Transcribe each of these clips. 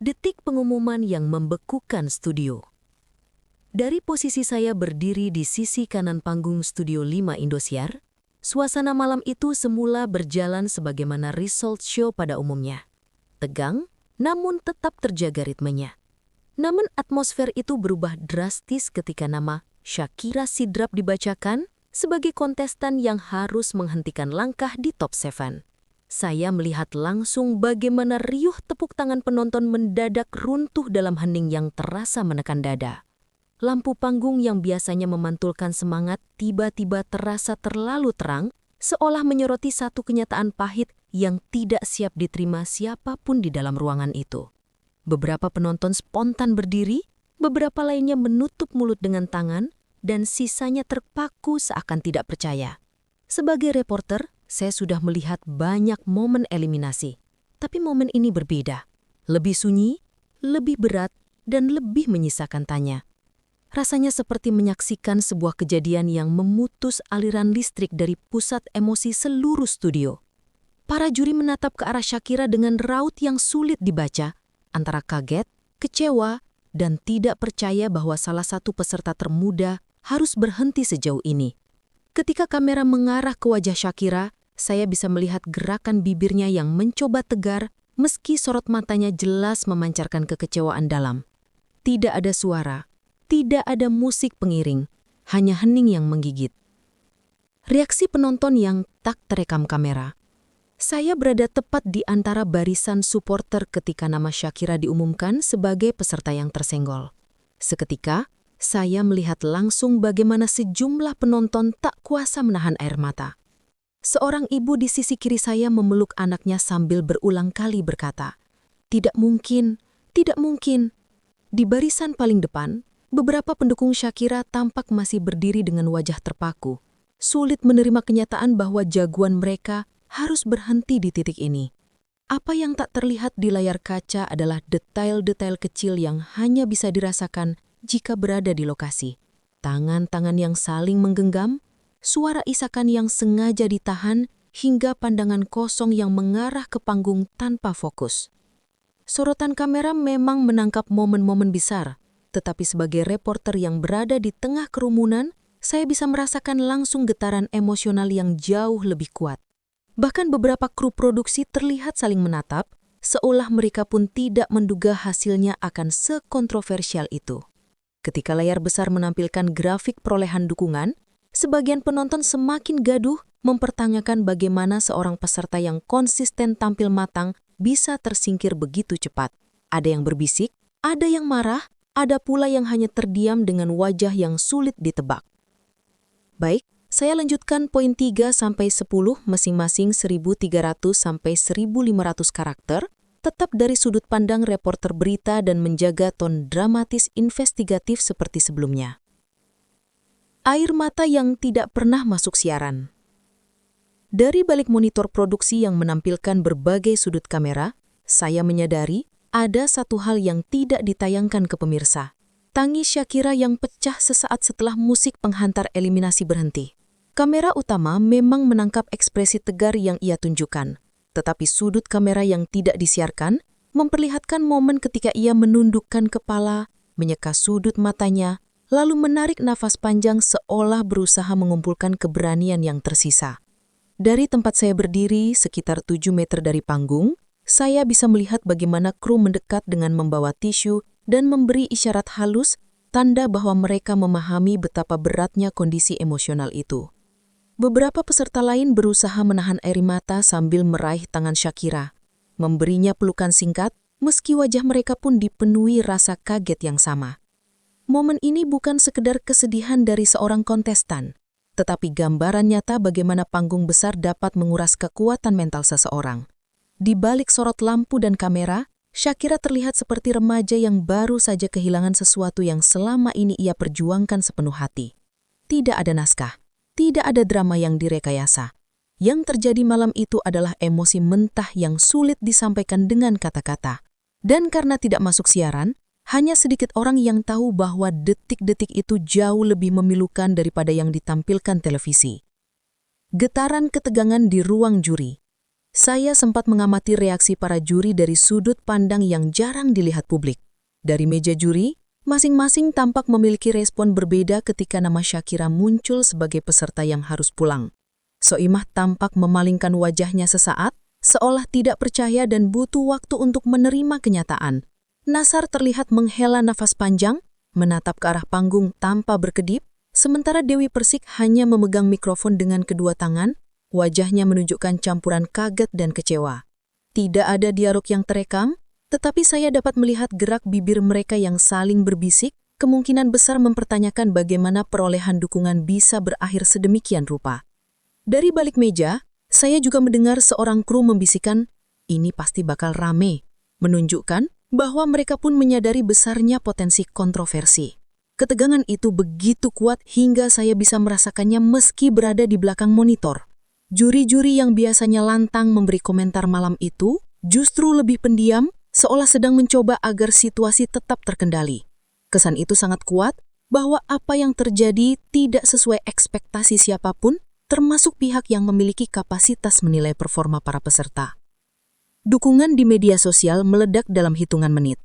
Detik pengumuman yang membekukan studio. Dari posisi saya berdiri di sisi kanan panggung Studio 5 Indosiar, suasana malam itu semula berjalan sebagaimana result show pada umumnya. Tegang, namun tetap terjaga ritmenya. Namun atmosfer itu berubah drastis ketika nama Shakira Sidrap dibacakan sebagai kontestan yang harus menghentikan langkah di top 7. Saya melihat langsung bagaimana riuh tepuk tangan penonton mendadak runtuh dalam hening yang terasa menekan dada. Lampu panggung yang biasanya memantulkan semangat tiba-tiba terasa terlalu terang, seolah menyoroti satu kenyataan pahit yang tidak siap diterima siapapun di dalam ruangan itu. Beberapa penonton spontan berdiri, beberapa lainnya menutup mulut dengan tangan, dan sisanya terpaku seakan tidak percaya. Sebagai reporter, saya sudah melihat banyak momen eliminasi. Tapi momen ini berbeda. Lebih sunyi, lebih berat, dan lebih menyisakan tanya. Rasanya seperti menyaksikan sebuah kejadian yang memutus aliran listrik dari pusat emosi seluruh studio. Para juri menatap ke arah Shakira dengan raut yang sulit dibaca, antara kaget, kecewa, dan tidak percaya bahwa salah satu peserta termuda harus berhenti sejauh ini. Ketika kamera mengarah ke wajah Shakira, saya bisa melihat gerakan bibirnya yang mencoba tegar, meski sorot matanya jelas memancarkan kekecewaan dalam. Tidak ada suara. Tidak ada musik pengiring, hanya hening yang menggigit. Reaksi penonton yang tak terekam kamera. Saya berada tepat di antara barisan supporter ketika nama Shakira diumumkan sebagai peserta yang tersenggol. Seketika, saya melihat langsung bagaimana sejumlah penonton tak kuasa menahan air mata. Seorang ibu di sisi kiri saya memeluk anaknya sambil berulang kali berkata, "Tidak mungkin, tidak mungkin." Di barisan paling depan, beberapa pendukung Shakira tampak masih berdiri dengan wajah terpaku, sulit menerima kenyataan bahwa jagoan mereka harus berhenti di titik ini. Apa yang tak terlihat di layar kaca adalah detail-detail kecil yang hanya bisa dirasakan jika berada di lokasi. Tangan-tangan yang saling menggenggam, suara isakan yang sengaja ditahan, hingga pandangan kosong yang mengarah ke panggung tanpa fokus. Sorotan kamera memang menangkap momen-momen besar, tetapi sebagai reporter yang berada di tengah kerumunan, saya bisa merasakan langsung getaran emosional yang jauh lebih kuat. Bahkan beberapa kru produksi terlihat saling menatap, seolah mereka pun tidak menduga hasilnya akan sekontroversial itu. Ketika layar besar menampilkan grafik perolehan dukungan, sebagian penonton semakin gaduh mempertanyakan bagaimana seorang peserta yang konsisten tampil matang bisa tersingkir begitu cepat. Ada yang berbisik, ada yang marah, ada pula yang hanya terdiam dengan wajah yang sulit ditebak. Baik, saya lanjutkan poin 3-10 masing-masing 1.300-1.500 karakter, tetap dari sudut pandang reporter berita dan menjaga ton dramatis investigatif seperti sebelumnya. Air mata yang tidak pernah masuk siaran. Dari balik monitor produksi yang menampilkan berbagai sudut kamera, saya menyadari ada satu hal yang tidak ditayangkan ke pemirsa. Tangis Shakira yang pecah sesaat setelah musik penghantar eliminasi berhenti. Kamera utama memang menangkap ekspresi tegar yang ia tunjukkan, tetapi sudut kamera yang tidak disiarkan memperlihatkan momen ketika ia menundukkan kepala, menyeka sudut matanya, lalu menarik nafas panjang seolah berusaha mengumpulkan keberanian yang tersisa. Dari tempat saya berdiri, sekitar 7 meter dari panggung, saya bisa melihat bagaimana kru mendekat dengan membawa tisu dan memberi isyarat halus, tanda bahwa mereka memahami betapa beratnya kondisi emosional itu. Beberapa peserta lain berusaha menahan air mata sambil meraih tangan Shakira, memberinya pelukan singkat, meski wajah mereka pun dipenuhi rasa kaget yang sama. Momen ini bukan sekedar kesedihan dari seorang kontestan, tetapi gambaran nyata bagaimana panggung besar dapat menguras kekuatan mental seseorang. Di balik sorot lampu dan kamera, Shakira terlihat seperti remaja yang baru saja kehilangan sesuatu yang selama ini ia perjuangkan sepenuh hati. Tidak ada naskah, tidak ada drama yang direkayasa. Yang terjadi malam itu adalah emosi mentah yang sulit disampaikan dengan kata-kata. Dan karena tidak masuk siaran, hanya sedikit orang yang tahu bahwa detik-detik itu jauh lebih memilukan daripada yang ditampilkan televisi. Getaran ketegangan di ruang juri. Saya sempat mengamati reaksi para juri dari sudut pandang yang jarang dilihat publik. Dari meja juri, masing-masing tampak memiliki respon berbeda ketika nama Shakira muncul sebagai peserta yang harus pulang. Soimah tampak memalingkan wajahnya sesaat, seolah tidak percaya dan butuh waktu untuk menerima kenyataan. Nasar terlihat menghela nafas panjang, menatap ke arah panggung tanpa berkedip, sementara Dewi Persik hanya memegang mikrofon dengan kedua tangan, wajahnya menunjukkan campuran kaget dan kecewa. Tidak ada dialog yang terekam, tetapi saya dapat melihat gerak bibir mereka yang saling berbisik, kemungkinan besar mempertanyakan bagaimana perolehan dukungan bisa berakhir sedemikian rupa. Dari balik meja, saya juga mendengar seorang kru membisikkan, "Ini pasti bakal rame," menunjukkan bahwa mereka pun menyadari besarnya potensi kontroversi. Ketegangan itu begitu kuat hingga saya bisa merasakannya meski berada di belakang monitor. Juri-juri yang biasanya lantang memberi komentar malam itu justru lebih pendiam, seolah sedang mencoba agar situasi tetap terkendali. Kesan itu sangat kuat bahwa apa yang terjadi tidak sesuai ekspektasi siapapun, termasuk pihak yang memiliki kapasitas menilai performa para peserta. Dukungan di media sosial meledak dalam hitungan menit.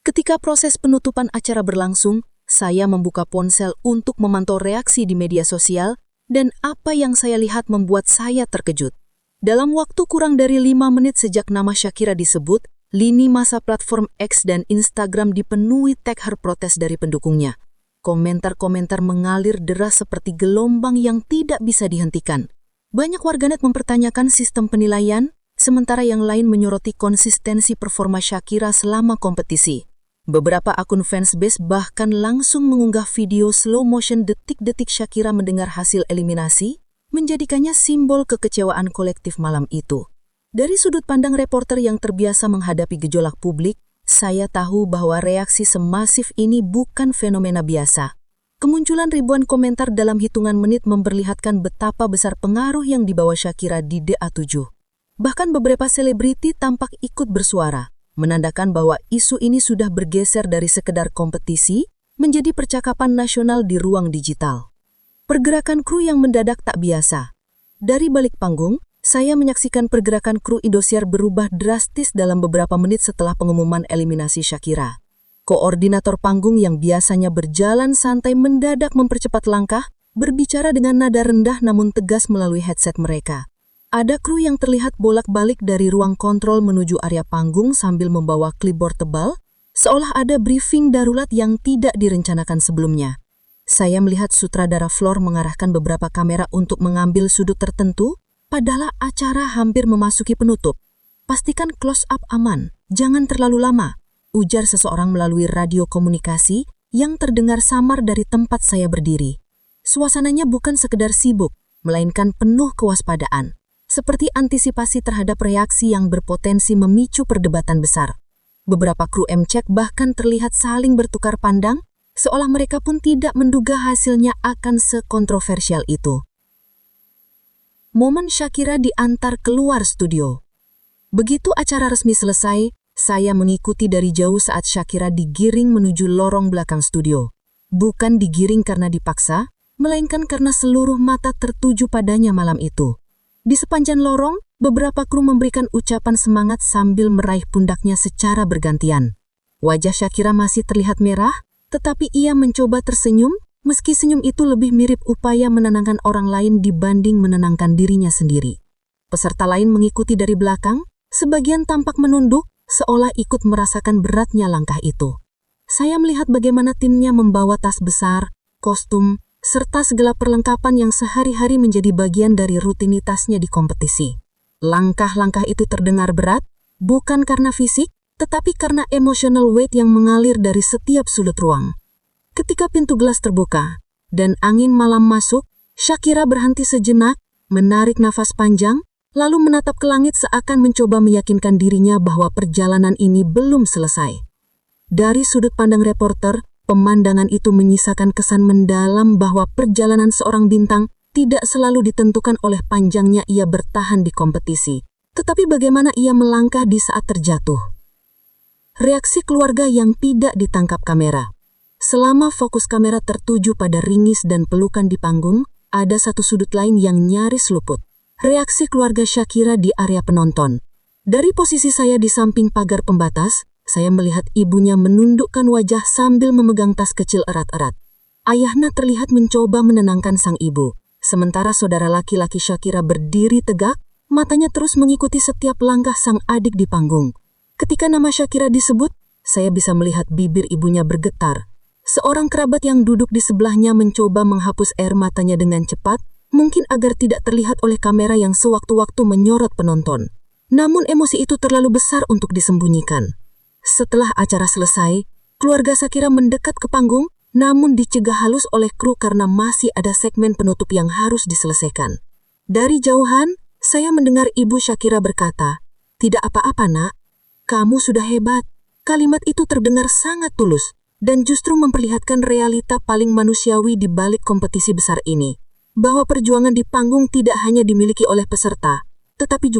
Ketika proses penutupan acara berlangsung, saya membuka ponsel untuk memantau reaksi di media sosial, dan apa yang saya lihat membuat saya terkejut. Dalam waktu kurang dari 5 menit sejak nama Shakira disebut, lini masa platform X dan Instagram dipenuhi tag protes dari pendukungnya. Komentar-komentar mengalir deras seperti gelombang yang tidak bisa dihentikan. Banyak warganet mempertanyakan sistem penilaian, sementara yang lain menyoroti konsistensi performa Shakira selama kompetisi. Beberapa akun fansbase bahkan langsung mengunggah video slow motion detik-detik Shakira mendengar hasil eliminasi, menjadikannya simbol kekecewaan kolektif malam itu. Dari sudut pandang reporter yang terbiasa menghadapi gejolak publik, saya tahu bahwa reaksi semasif ini bukan fenomena biasa. Kemunculan ribuan komentar dalam hitungan menit memperlihatkan betapa besar pengaruh yang dibawa Shakira di DA7. Bahkan beberapa selebriti tampak ikut bersuara, menandakan bahwa isu ini sudah bergeser dari sekedar kompetisi menjadi percakapan nasional di ruang digital. Pergerakan kru yang mendadak tak biasa. Dari balik panggung, saya menyaksikan pergerakan kru Indosiar berubah drastis dalam beberapa menit setelah pengumuman eliminasi Shakira. Koordinator panggung yang biasanya berjalan santai mendadak mempercepat langkah, berbicara dengan nada rendah namun tegas melalui headset mereka. Ada kru yang terlihat bolak-balik dari ruang kontrol menuju area panggung sambil membawa clipboard tebal, seolah ada briefing darurat yang tidak direncanakan sebelumnya. Saya melihat sutradara Floor mengarahkan beberapa kamera untuk mengambil sudut tertentu, padahal acara hampir memasuki penutup. "Pastikan close up aman, jangan terlalu lama," ujar seseorang melalui radio komunikasi yang terdengar samar dari tempat saya berdiri. Suasananya bukan sekedar sibuk, melainkan penuh kewaspadaan. Seperti antisipasi terhadap reaksi yang berpotensi memicu perdebatan besar. Beberapa kru M-Check bahkan terlihat saling bertukar pandang, seolah mereka pun tidak menduga hasilnya akan sekontroversial itu. Momen Shakira diantar keluar studio. Begitu acara resmi selesai, saya mengikuti dari jauh saat Shakira digiring menuju lorong belakang studio. Bukan digiring karena dipaksa, melainkan karena seluruh mata tertuju padanya malam itu. Di sepanjang lorong, beberapa kru memberikan ucapan semangat sambil meraih pundaknya secara bergantian. Wajah Shakira masih terlihat merah, tetapi ia mencoba tersenyum, meski senyum itu lebih mirip upaya menenangkan orang lain dibanding menenangkan dirinya sendiri. Peserta lain mengikuti dari belakang, sebagian tampak menunduk, seolah ikut merasakan beratnya langkah itu. Saya melihat bagaimana timnya membawa tas besar, kostum, serta segala perlengkapan yang sehari-hari menjadi bagian dari rutinitasnya di kompetisi. Langkah-langkah itu terdengar berat, bukan karena fisik, tetapi karena emotional weight yang mengalir dari setiap sudut ruang. Ketika pintu gelas terbuka dan angin malam masuk, Shakira berhenti sejenak, menarik nafas panjang, lalu menatap ke langit seakan mencoba meyakinkan dirinya bahwa perjalanan ini belum selesai. Dari sudut pandang reporter, pemandangan itu menyisakan kesan mendalam bahwa perjalanan seorang bintang tidak selalu ditentukan oleh panjangnya ia bertahan di kompetisi, tetapi bagaimana ia melangkah di saat terjatuh. Reaksi keluarga yang tidak ditangkap kamera. Selama fokus kamera tertuju pada ringis dan pelukan di panggung, ada satu sudut lain yang nyaris luput. reaksi keluarga Shakira di area penonton. Dari posisi saya di samping pagar pembatas, saya melihat ibunya menundukkan wajah sambil memegang tas kecil erat-erat. Ayahnya terlihat mencoba menenangkan sang ibu, sementara saudara laki-laki Shakira berdiri tegak, matanya terus mengikuti setiap langkah sang adik di panggung. Ketika nama Shakira disebut, saya bisa melihat bibir ibunya bergetar. Seorang kerabat yang duduk di sebelahnya mencoba menghapus air matanya dengan cepat, mungkin agar tidak terlihat oleh kamera yang sewaktu-waktu menyorot penonton. Namun emosi itu terlalu besar untuk disembunyikan. Setelah acara selesai, keluarga Shakira mendekat ke panggung, namun dicegah halus oleh kru karena masih ada segmen penutup yang harus diselesaikan. Dari jauhan, saya mendengar ibu Shakira berkata, "Tidak apa-apa, Nak. Kamu sudah hebat." Kalimat itu terdengar sangat tulus dan justru memperlihatkan realita paling manusiawi di balik kompetisi besar ini, bahwa perjuangan di panggung tidak hanya dimiliki oleh peserta, tetapi juga